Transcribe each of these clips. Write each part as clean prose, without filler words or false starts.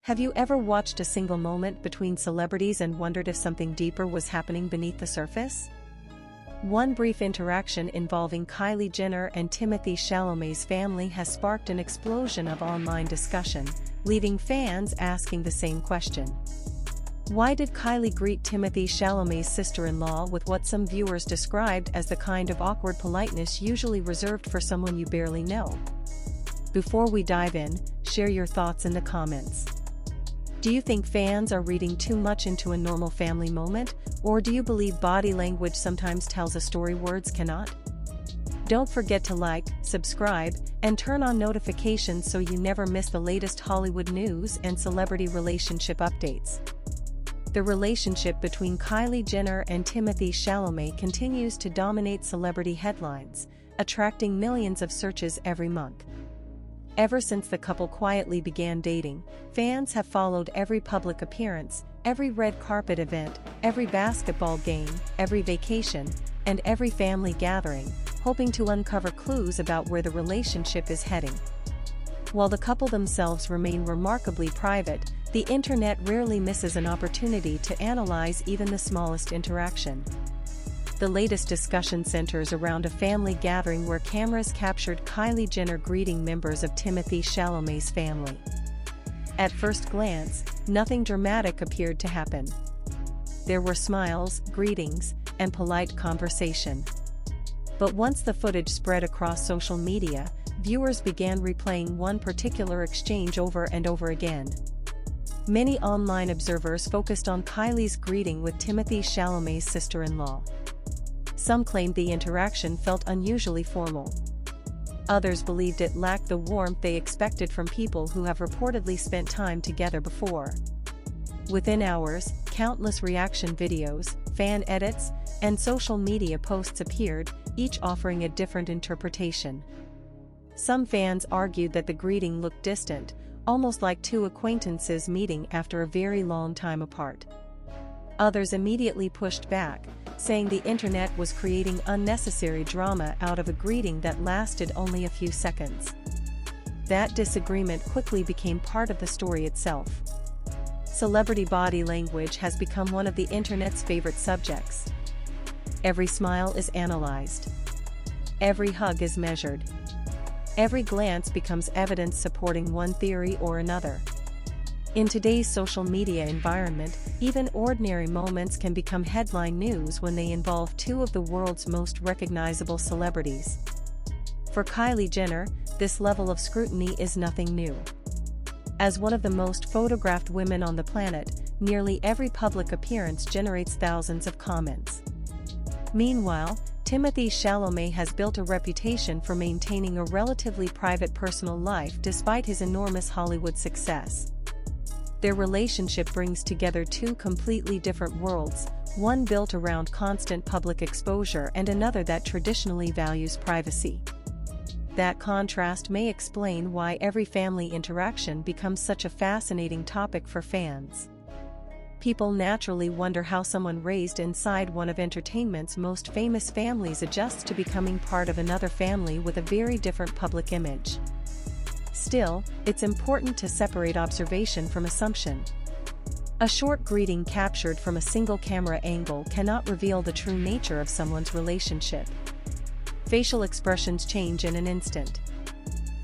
Have you ever watched a single moment between celebrities and wondered if something deeper was happening beneath the surface? One brief interaction involving Kylie Jenner and Timothée Chalamet's family has sparked an explosion of online discussion, leaving fans asking the same question. Why did Kylie greet Timothée Chalamet's sister-in-law with what some viewers described as the kind of awkward politeness usually reserved for someone you barely know? Before we dive in, share your thoughts in the comments. Do you think fans are reading too much into a normal family moment, or do you believe body language sometimes tells a story words cannot? Don't forget to like, subscribe, and turn on notifications so you never miss the latest Hollywood news and celebrity relationship updates. The relationship between Kylie Jenner and Timothée Chalamet continues to dominate celebrity headlines, attracting millions of searches every month. Ever since the couple quietly began dating, fans have followed every public appearance, every red carpet event, every basketball game, every vacation, and every family gathering, hoping to uncover clues about where the relationship is heading. While the couple themselves remain remarkably private, the internet rarely misses an opportunity to analyze even the smallest interaction. The latest discussion centers around a family gathering where cameras captured Kylie Jenner greeting members of Timothée Chalamet's family. At first glance, nothing dramatic appeared to happen. There were smiles, greetings, and polite conversation. But once the footage spread across social media, viewers began replaying one particular exchange over and over again. Many online observers focused on Kylie's greeting with Timothée Chalamet's sister-in-law. Some claimed the interaction felt unusually formal. Others believed it lacked the warmth they expected from people who have reportedly spent time together before. Within hours, countless reaction videos, fan edits, and social media posts appeared, each offering a different interpretation. Some fans argued that the greeting looked distant, almost like two acquaintances meeting after a very long time apart. Others immediately pushed back, saying the internet was creating unnecessary drama out of a greeting that lasted only a few seconds. That disagreement quickly became part of the story itself. Celebrity body language has become one of the internet's favorite subjects. Every smile is analyzed. Every hug is measured. Every glance becomes evidence supporting one theory or another. In today's social media environment, even ordinary moments can become headline news when they involve two of the world's most recognizable celebrities. For Kylie Jenner, this level of scrutiny is nothing new. As one of the most photographed women on the planet, nearly every public appearance generates thousands of comments. Meanwhile, Timothée Chalamet has built a reputation for maintaining a relatively private personal life despite his enormous Hollywood success. Their relationship brings together two completely different worlds, one built around constant public exposure and another that traditionally values privacy. That contrast may explain why every family interaction becomes such a fascinating topic for fans. People naturally wonder how someone raised inside one of entertainment's most famous families adjusts to becoming part of another family with a very different public image. Still, it's important to separate observation from assumption. A short greeting captured from a single camera angle cannot reveal the true nature of someone's relationship. Facial expressions change in an instant.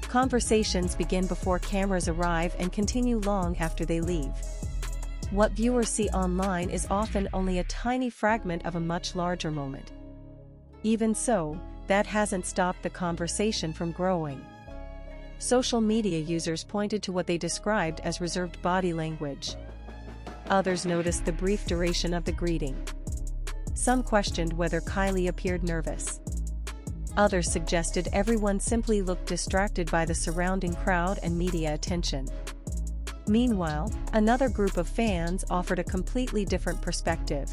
Conversations begin before cameras arrive and continue long after they leave. What viewers see online is often only a tiny fragment of a much larger moment. Even so, that hasn't stopped the conversation from growing. Social media users pointed to what they described as reserved body language. Others noticed the brief duration of the greeting. Some questioned whether Kylie appeared nervous. Others suggested everyone simply looked distracted by the surrounding crowd and media attention. Meanwhile, another group of fans offered a completely different perspective.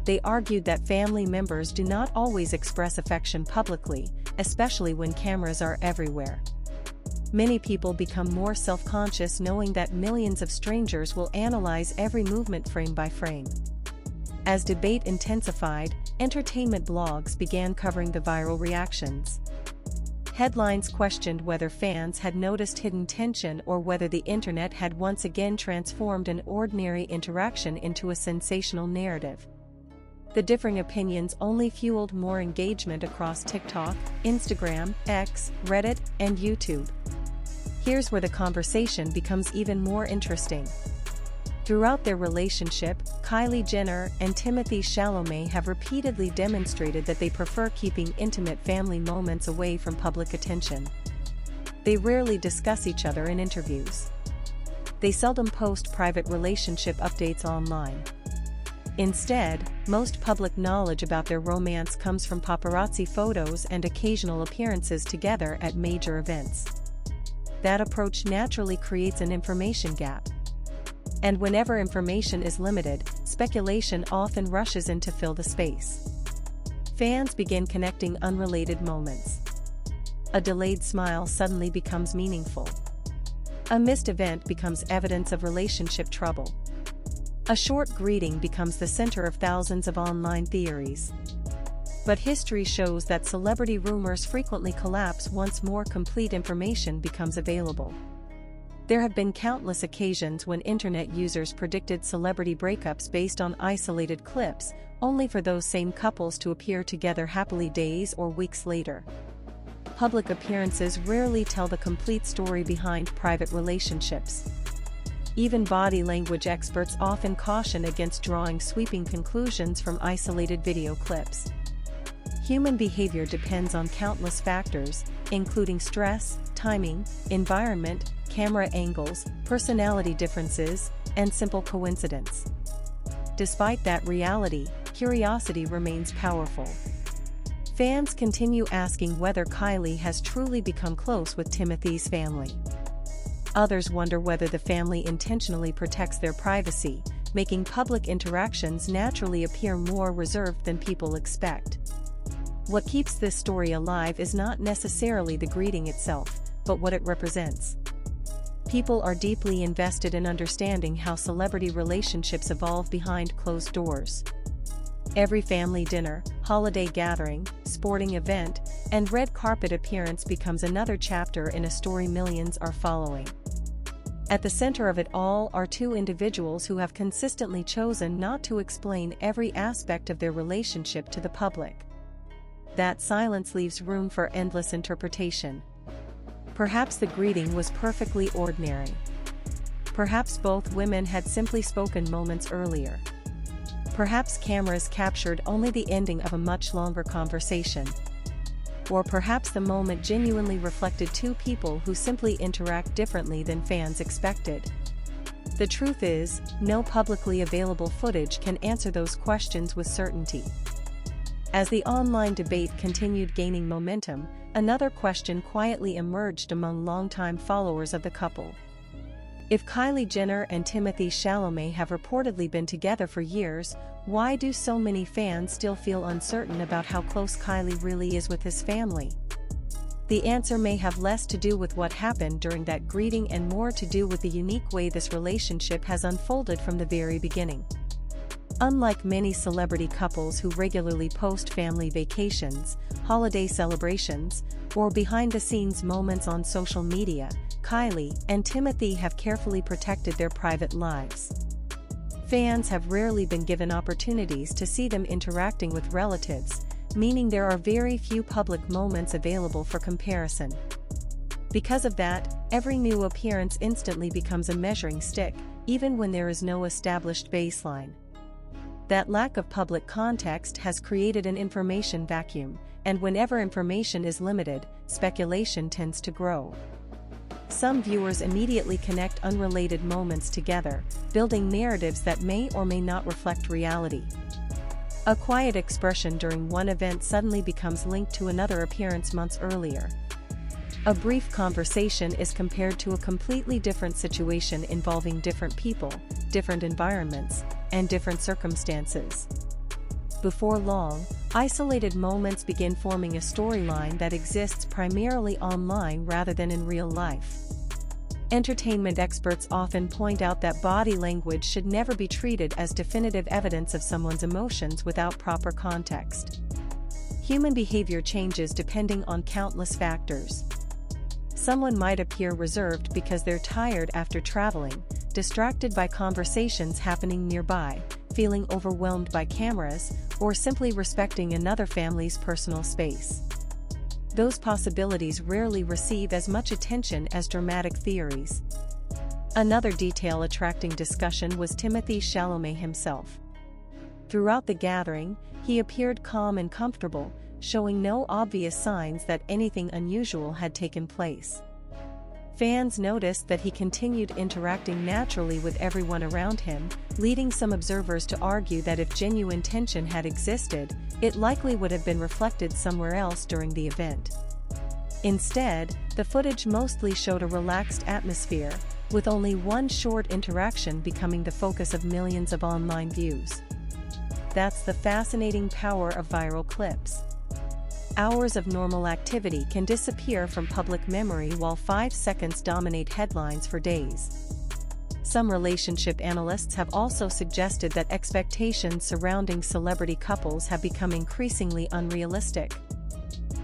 They argued that family members do not always express affection publicly, especially when cameras are everywhere. Many people become more self-conscious knowing that millions of strangers will analyze every movement frame by frame. As debate intensified, entertainment blogs began covering the viral reactions. Headlines questioned whether fans had noticed hidden tension or whether the internet had once again transformed an ordinary interaction into a sensational narrative. The differing opinions only fueled more engagement across TikTok, Instagram, X, Reddit, and YouTube. Here's where the conversation becomes even more interesting. Throughout their relationship, Kylie Jenner and Timothée Chalamet have repeatedly demonstrated that they prefer keeping intimate family moments away from public attention. They rarely discuss each other in interviews. They seldom post private relationship updates online. Instead, most public knowledge about their romance comes from paparazzi photos and occasional appearances together at major events. That approach naturally creates an information gap. And whenever information is limited, speculation often rushes in to fill the space. Fans begin connecting unrelated moments. A delayed smile suddenly becomes meaningful. A missed event becomes evidence of relationship trouble. A short greeting becomes the center of thousands of online theories. But history shows that celebrity rumors frequently collapse once more complete information becomes available. There have been countless occasions when internet users predicted celebrity breakups based on isolated clips, only for those same couples to appear together happily days or weeks later. Public appearances rarely tell the complete story behind private relationships. Even body language experts often caution against drawing sweeping conclusions from isolated video clips. Human behavior depends on countless factors, including stress, timing, environment, camera angles, personality differences, and simple coincidence. Despite that reality, curiosity remains powerful. Fans continue asking whether Kylie has truly become close with Timothée's family. Others wonder whether the family intentionally protects their privacy, making public interactions naturally appear more reserved than people expect. What keeps this story alive is not necessarily the greeting itself, but what it represents. People are deeply invested in understanding how celebrity relationships evolve behind closed doors. Every family dinner, holiday gathering, sporting event, and red carpet appearance becomes another chapter in a story millions are following. At the center of it all are two individuals who have consistently chosen not to explain every aspect of their relationship to the public. That silence leaves room for endless interpretation. Perhaps the greeting was perfectly ordinary. Perhaps both women had simply spoken moments earlier. Perhaps cameras captured only the ending of a much longer conversation. Or perhaps the moment genuinely reflected two people who simply interact differently than fans expected. The truth is, no publicly available footage can answer those questions with certainty. As the online debate continued gaining momentum, another question quietly emerged among longtime followers of the couple. If Kylie Jenner and Timothée Chalamet have reportedly been together for years, why do so many fans still feel uncertain about how close Kylie really is with his family? The answer may have less to do with what happened during that greeting and more to do with the unique way this relationship has unfolded from the very beginning. Unlike many celebrity couples who regularly post family vacations, holiday celebrations, or behind-the-scenes moments on social media, Kylie and Timothée have carefully protected their private lives. Fans have rarely been given opportunities to see them interacting with relatives, meaning there are very few public moments available for comparison. Because of that, every new appearance instantly becomes a measuring stick, even when there is no established baseline. That lack of public context has created an information vacuum, and whenever information is limited, speculation tends to grow. Some viewers immediately connect unrelated moments together, building narratives that may or may not reflect reality. A quiet expression during one event suddenly becomes linked to another appearance months earlier. A brief conversation is compared to a completely different situation involving different people, different environments, and different circumstances. Before long, isolated moments begin forming a storyline that exists primarily online rather than in real life. Entertainment experts often point out that body language should never be treated as definitive evidence of someone's emotions without proper context. Human behavior changes depending on countless factors. Someone might appear reserved because they're tired after traveling, distracted by conversations happening nearby, feeling overwhelmed by cameras, or simply respecting another family's personal space. Those possibilities rarely receive as much attention as dramatic theories. Another detail attracting discussion was Timothée Chalamet himself. Throughout the gathering, he appeared calm and comfortable, showing no obvious signs that anything unusual had taken place. Fans noticed that he continued interacting naturally with everyone around him, leading some observers to argue that if genuine tension had existed, it likely would have been reflected somewhere else during the event. Instead, the footage mostly showed a relaxed atmosphere, with only one short interaction becoming the focus of millions of online views. That's the fascinating power of viral clips. Hours of normal activity can disappear from public memory while 5 seconds dominate headlines for days. Some relationship analysts have also suggested that expectations surrounding celebrity couples have become increasingly unrealistic.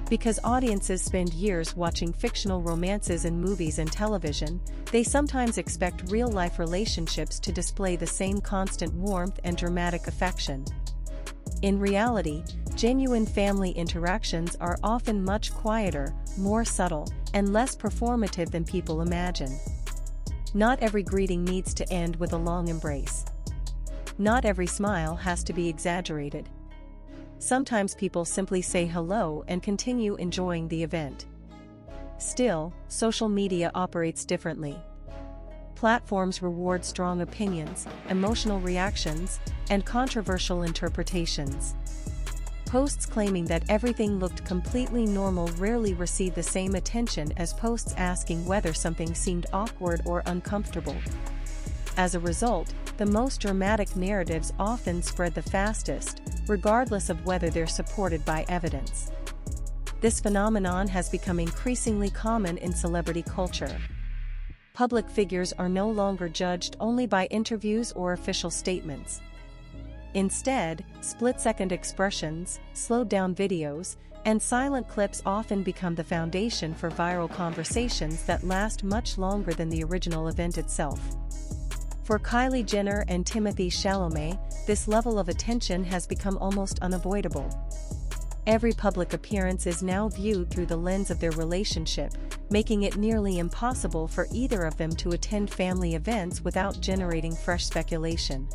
Because audiences spend years watching fictional romances in movies and television, they sometimes expect real-life relationships to display the same constant warmth and dramatic affection. In reality, genuine family interactions are often much quieter, more subtle, and less performative than people imagine. Not every greeting needs to end with a long embrace. Not every smile has to be exaggerated. Sometimes people simply say hello and continue enjoying the event. Still, social media operates differently. Platforms reward strong opinions, emotional reactions, and controversial interpretations. Posts claiming that everything looked completely normal rarely receive the same attention as posts asking whether something seemed awkward or uncomfortable. As a result, the most dramatic narratives often spread the fastest, regardless of whether they're supported by evidence. This phenomenon has become increasingly common in celebrity culture. Public figures are no longer judged only by interviews or official statements. Instead, split-second expressions, slowed-down videos, and silent clips often become the foundation for viral conversations that last much longer than the original event itself. For Kylie Jenner and Timothée Chalamet, this level of attention has become almost unavoidable. Every public appearance is now viewed through the lens of their relationship, making it nearly impossible for either of them to attend family events without generating fresh speculation.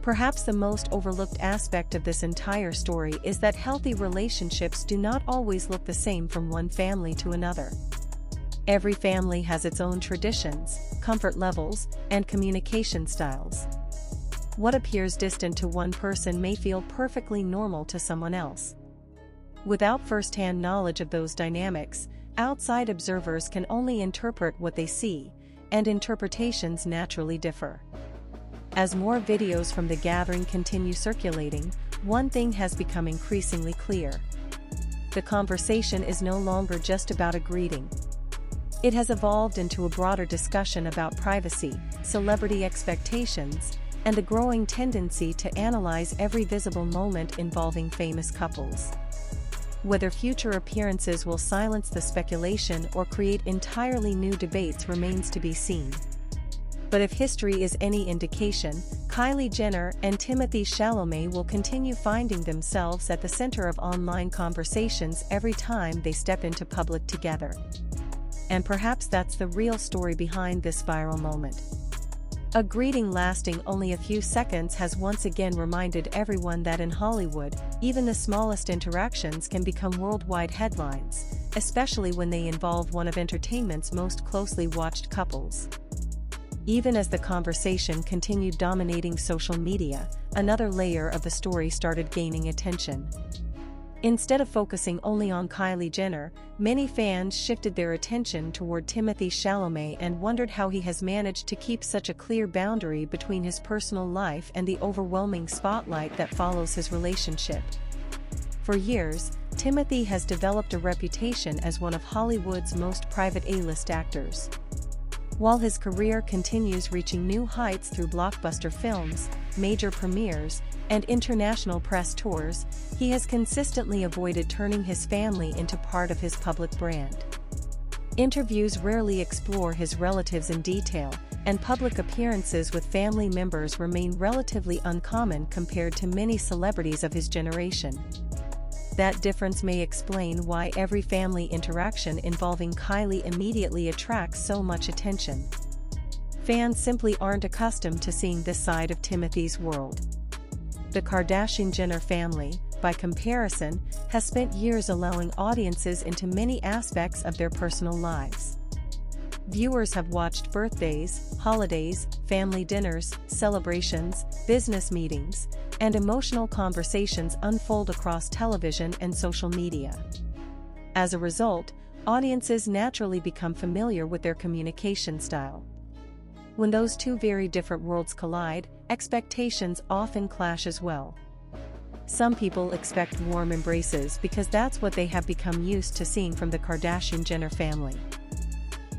Perhaps the most overlooked aspect of this entire story is that healthy relationships do not always look the same from one family to another. Every family has its own traditions, comfort levels, and communication styles. What appears distant to one person may feel perfectly normal to someone else. Without first-hand knowledge of those dynamics, outside observers can only interpret what they see, and interpretations naturally differ. As more videos from the gathering continue circulating, one thing has become increasingly clear. The conversation is no longer just about a greeting. It has evolved into a broader discussion about privacy, celebrity expectations, and the growing tendency to analyze every visible moment involving famous couples. Whether future appearances will silence the speculation or create entirely new debates remains to be seen. But if history is any indication, Kylie Jenner and Timothée Chalamet will continue finding themselves at the center of online conversations every time they step into public together. And perhaps that's the real story behind this viral moment. A greeting lasting only a few seconds has once again reminded everyone that in Hollywood, even the smallest interactions can become worldwide headlines, especially when they involve one of entertainment's most closely watched couples. Even as the conversation continued dominating social media, another layer of the story started gaining attention. Instead of focusing only on Kylie Jenner, many fans shifted their attention toward Timothée Chalamet and wondered how he has managed to keep such a clear boundary between his personal life and the overwhelming spotlight that follows his relationship. For years, Timothée has developed a reputation as one of Hollywood's most private A-list actors. While his career continues reaching new heights through blockbuster films, major premieres, and international press tours, he has consistently avoided turning his family into part of his public brand. Interviews rarely explore his relatives in detail, and public appearances with family members remain relatively uncommon compared to many celebrities of his generation. That difference may explain why every family interaction involving Kylie immediately attracts so much attention. Fans simply aren't accustomed to seeing this side of Timothée's world. The Kardashian-Jenner family, by comparison, has spent years allowing audiences into many aspects of their personal lives. Viewers have watched birthdays, holidays, family dinners, celebrations, business meetings, and emotional conversations unfold across television and social media. As a result, audiences naturally become familiar with their communication style. When those two very different worlds collide, expectations often clash as well. Some people expect warm embraces because that's what they have become used to seeing from the Kardashian-Jenner family.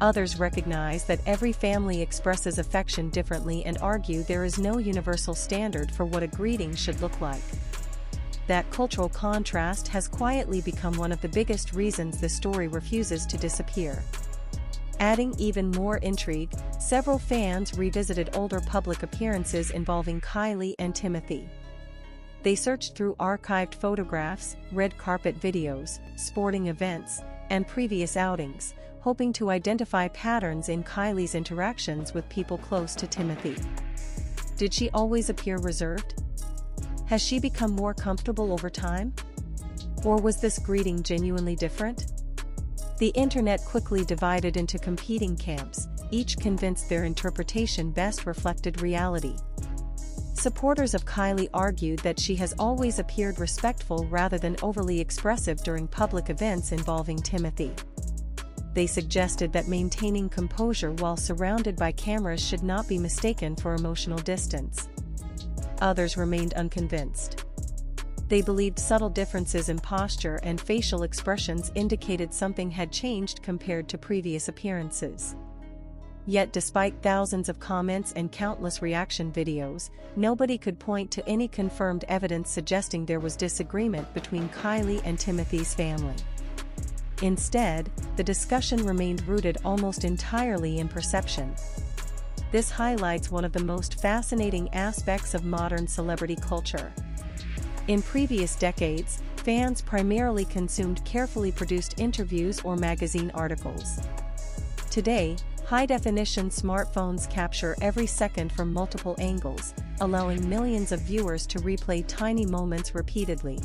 Others recognize that every family expresses affection differently and argue there is no universal standard for what a greeting should look like. That cultural contrast has quietly become one of the biggest reasons the story refuses to disappear. Adding even more intrigue, several fans revisited older public appearances involving Kylie and Timothée. They searched through archived photographs, red carpet videos, sporting events, and previous outings, hoping to identify patterns in Kylie's interactions with people close to Timothée. Did she always appear reserved? Has she become more comfortable over time? Or was this greeting genuinely different? The internet quickly divided into competing camps, each convinced their interpretation best reflected reality. Supporters of Kylie argued that she has always appeared respectful rather than overly expressive during public events involving Timothée. They suggested that maintaining composure while surrounded by cameras should not be mistaken for emotional distance. Others remained unconvinced. They believed subtle differences in posture and facial expressions indicated something had changed compared to previous appearances. Yet despite thousands of comments and countless reaction videos, nobody could point to any confirmed evidence suggesting there was disagreement between Kylie and Timothée's family. Instead, the discussion remained rooted almost entirely in perception. This highlights one of the most fascinating aspects of modern celebrity culture. In previous decades, fans primarily consumed carefully produced interviews or magazine articles. Today, high-definition smartphones capture every second from multiple angles, allowing millions of viewers to replay tiny moments repeatedly.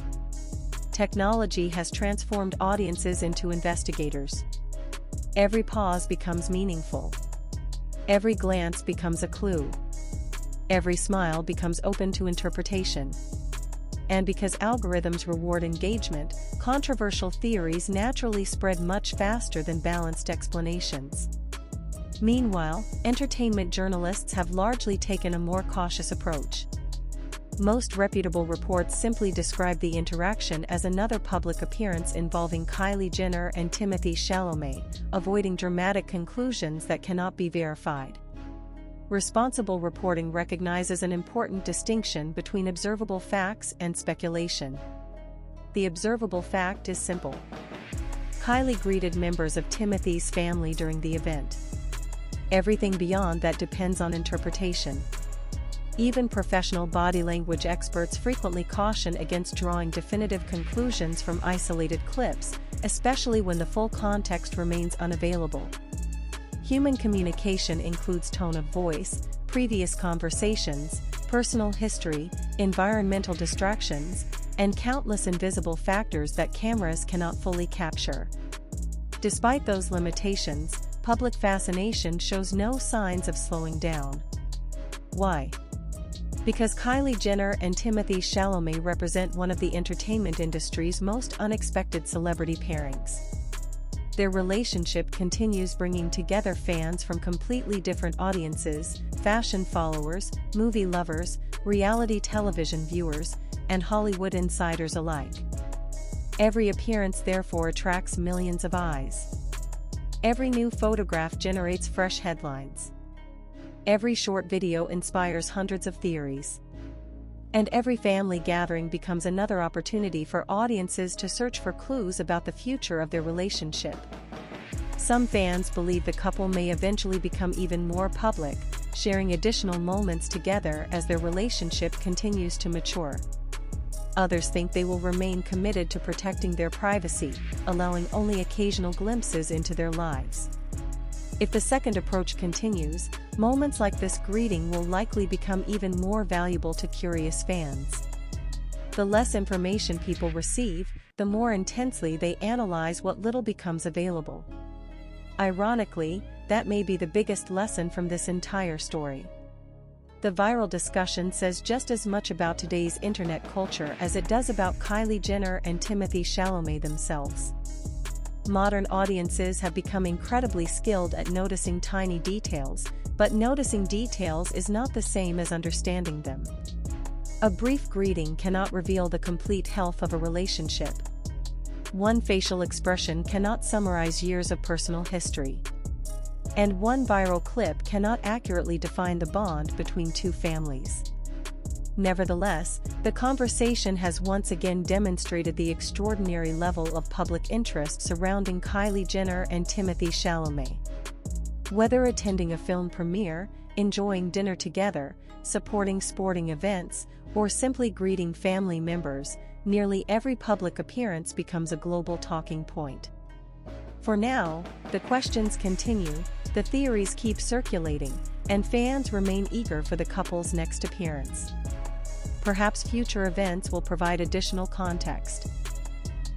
Technology has transformed audiences into investigators. Every pause becomes meaningful. Every glance becomes a clue. Every smile becomes open to interpretation. And because algorithms reward engagement, controversial theories naturally spread much faster than balanced explanations. Meanwhile, entertainment journalists have largely taken a more cautious approach. Most reputable reports simply describe the interaction as another public appearance involving Kylie Jenner and Timothée Chalamet, avoiding dramatic conclusions that cannot be verified. Responsible reporting recognizes an important distinction between observable facts and speculation. The observable fact is simple. Kylie greeted members of Timothée's family during the event. Everything beyond that depends on interpretation. Even professional body language experts frequently caution against drawing definitive conclusions from isolated clips, especially when the full context remains unavailable. Human communication includes tone of voice, previous conversations, personal history, environmental distractions, and countless invisible factors that cameras cannot fully capture. Despite those limitations, public fascination shows no signs of slowing down. Why? Because Kylie Jenner and Timothée Chalamet represent one of the entertainment industry's most unexpected celebrity pairings. Their relationship continues bringing together fans from completely different audiences, fashion followers, movie lovers, reality television viewers, and Hollywood insiders alike. Every appearance therefore attracts millions of eyes. Every new photograph generates fresh headlines. Every short video inspires hundreds of theories. And every family gathering becomes another opportunity for audiences to search for clues about the future of their relationship. Some fans believe the couple may eventually become even more public, sharing additional moments together as their relationship continues to mature. Others think they will remain committed to protecting their privacy, allowing only occasional glimpses into their lives. If the second approach continues, moments like this greeting will likely become even more valuable to curious fans. The less information people receive, the more intensely they analyze what little becomes available. Ironically, that may be the biggest lesson from this entire story. The viral discussion says just as much about today's internet culture as it does about Kylie Jenner and Timothée Chalamet themselves. Modern audiences have become incredibly skilled at noticing tiny details, but noticing details is not the same as understanding them. A brief greeting cannot reveal the complete health of a relationship. One facial expression cannot summarize years of personal history. And one viral clip cannot accurately define the bond between two families. Nevertheless, the conversation has once again demonstrated the extraordinary level of public interest surrounding Kylie Jenner and Timothée Chalamet. Whether attending a film premiere, enjoying dinner together, supporting sporting events, or simply greeting family members, nearly every public appearance becomes a global talking point. For now, the questions continue, the theories keep circulating, and fans remain eager for the couple's next appearance. Perhaps future events will provide additional context.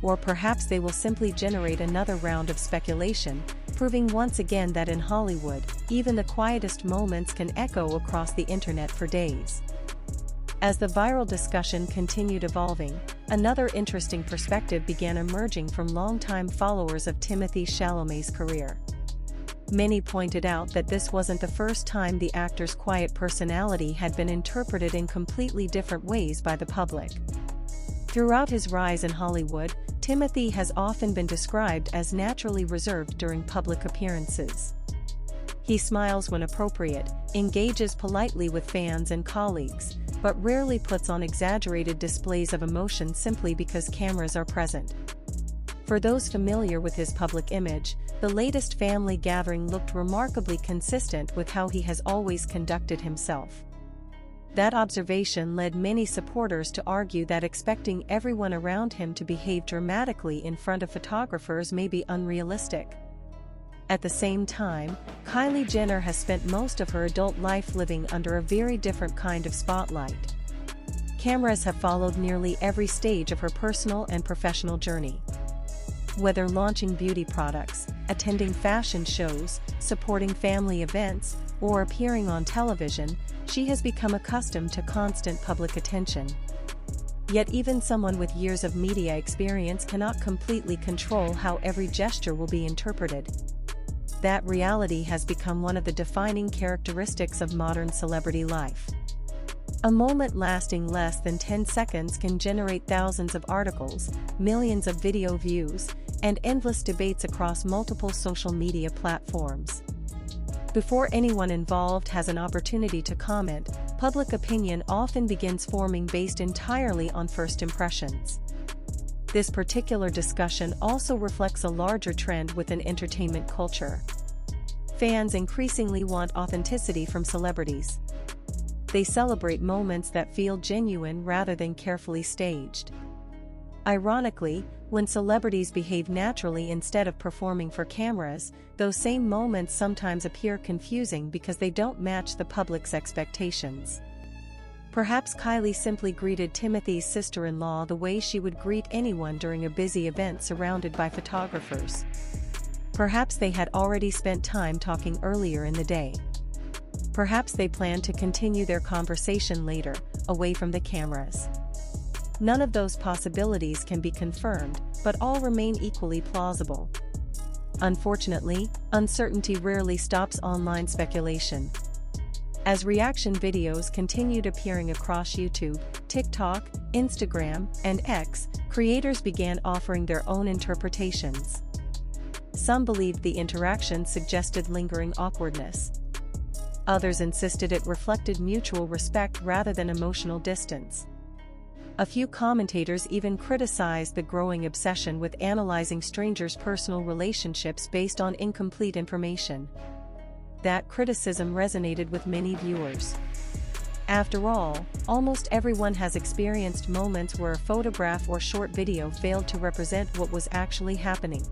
Or perhaps they will simply generate another round of speculation, proving once again that in Hollywood, even the quietest moments can echo across the internet for days. As the viral discussion continued evolving, another interesting perspective began emerging from longtime followers of Timothée Chalamet's career. Many pointed out that this wasn't the first time the actor's quiet personality had been interpreted in completely different ways by the public. Throughout his rise in Hollywood, Timothée has often been described as naturally reserved during public appearances. He smiles when appropriate, engages politely with fans and colleagues, but rarely puts on exaggerated displays of emotion simply because cameras are present. For those familiar with his public image, the latest family gathering looked remarkably consistent with how he has always conducted himself. That observation led many supporters to argue that expecting everyone around him to behave dramatically in front of photographers may be unrealistic. At the same time, Kylie Jenner has spent most of her adult life living under a very different kind of spotlight. Cameras have followed nearly every stage of her personal and professional journey. Whether launching beauty products, attending fashion shows, supporting family events, or appearing on television, she has become accustomed to constant public attention. Yet even someone with years of media experience cannot completely control how every gesture will be interpreted. That reality has become one of the defining characteristics of modern celebrity life. A moment lasting less than 10 seconds can generate thousands of articles, millions of video views, and endless debates across multiple social media platforms. Before anyone involved has an opportunity to comment, public opinion often begins forming based entirely on first impressions. This particular discussion also reflects a larger trend within entertainment culture. Fans increasingly want authenticity from celebrities. They celebrate moments that feel genuine rather than carefully staged. Ironically, when celebrities behave naturally instead of performing for cameras, those same moments sometimes appear confusing because they don't match the public's expectations. Perhaps Kylie simply greeted Timothée's sister-in-law the way she would greet anyone during a busy event surrounded by photographers. Perhaps they had already spent time talking earlier in the day. Perhaps they planned to continue their conversation later, away from the cameras. None of those possibilities can be confirmed, but all remain equally plausible. Unfortunately, uncertainty rarely stops online speculation. As reaction videos continued appearing across YouTube, TikTok, Instagram, and X, creators began offering their own interpretations. Some believed the interaction suggested lingering awkwardness. Others insisted it reflected mutual respect rather than emotional distance. A few commentators even criticized the growing obsession with analyzing strangers' personal relationships based on incomplete information. That criticism resonated with many viewers. After all, almost everyone has experienced moments where a photograph or short video failed to represent what was actually happening.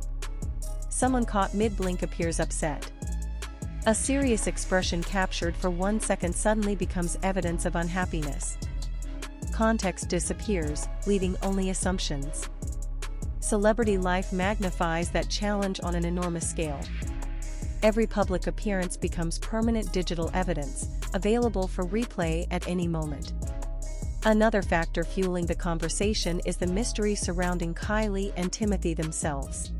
Someone caught mid-blink appears upset. A serious expression captured for 1 second suddenly becomes evidence of unhappiness. Context disappears, leaving only assumptions. Celebrity life magnifies that challenge on an enormous scale. Every public appearance becomes permanent digital evidence, available for replay at any moment. Another factor fueling the conversation is the mystery surrounding Kylie and Timothée themselves.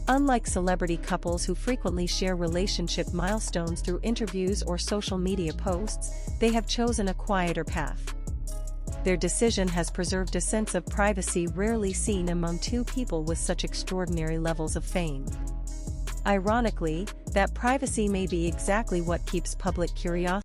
Unlike celebrity couples who frequently share relationship milestones through interviews or social media posts, they have chosen a quieter path. Their decision has preserved a sense of privacy rarely seen among two people with such extraordinary levels of fame. Ironically, that privacy may be exactly what keeps public curiosity